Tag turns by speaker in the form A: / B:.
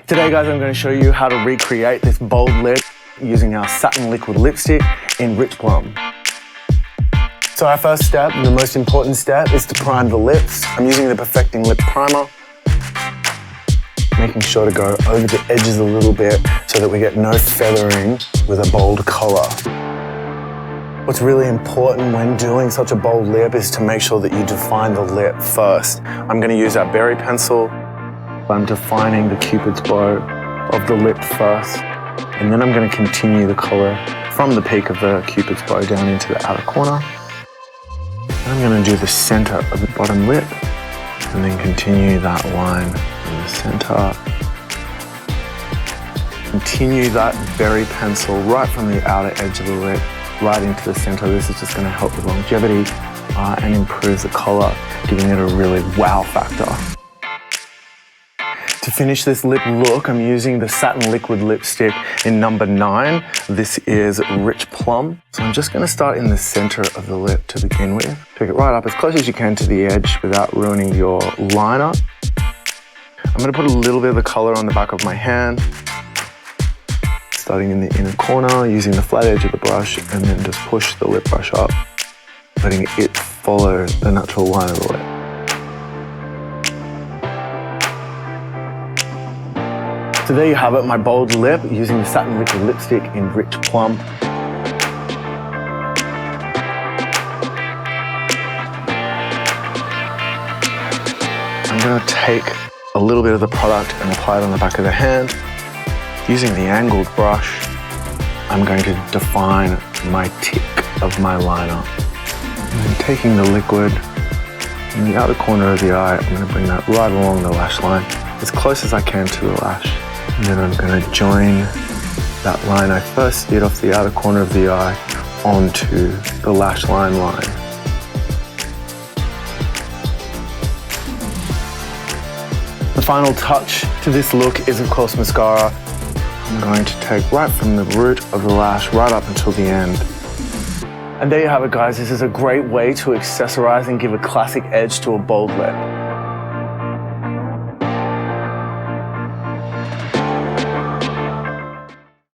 A: Today guys, I'm going to show you how to recreate this bold lip using our Satin Liquid Lipstick in Rich Plum. So our first step, and the most important step, is to prime the lips. I'm using the Perfecting Lip Primer, making sure to go over the edges a little bit so that we get no feathering with a bold color. What's really important when doing such a bold lip is to make sure that you define the lip first. I'm going to use our berry pencil. I'm defining the Cupid's bow of the lip first, and then I'm going to continue the color from the peak of the Cupid's bow down into the outer corner. And I'm going to do the center of the bottom lip, and then continue that line in the center. Continue that berry pencil right from the outer edge of the lip, right into the center. This is just going to help with longevity and improve the color, giving it a really wow factor. To finish this lip look, I'm using the Satin Liquid Lipstick in number 9. This is Rich Plum. So I'm just going to start in the center of the lip to begin with. Take it right up as close as you can to the edge without ruining your liner. I'm going to put a little bit of the color on the back of my hand, starting in the inner corner, using the flat edge of the brush, and then just push the lip brush up, letting it follow the natural line of the lip. So there you have it, my bold lip using the Satin Liquid Lipstick in Rich Plum. I'm going to take a little bit of the product and apply it on the back of the hand. Using the angled brush, I'm going to define my tick of my liner. And then taking the liquid in the outer corner of the eye, I'm going to bring that right along the lash line, as close as I can to the lash. And then I'm going to join that line I first did off the outer corner of the eye onto the lash line. The final touch to this look is of course mascara. I'm going to take right from the root of the lash right up until the end. And there you have it guys, this is a great way to accessorize and give a classic edge to a bold lip.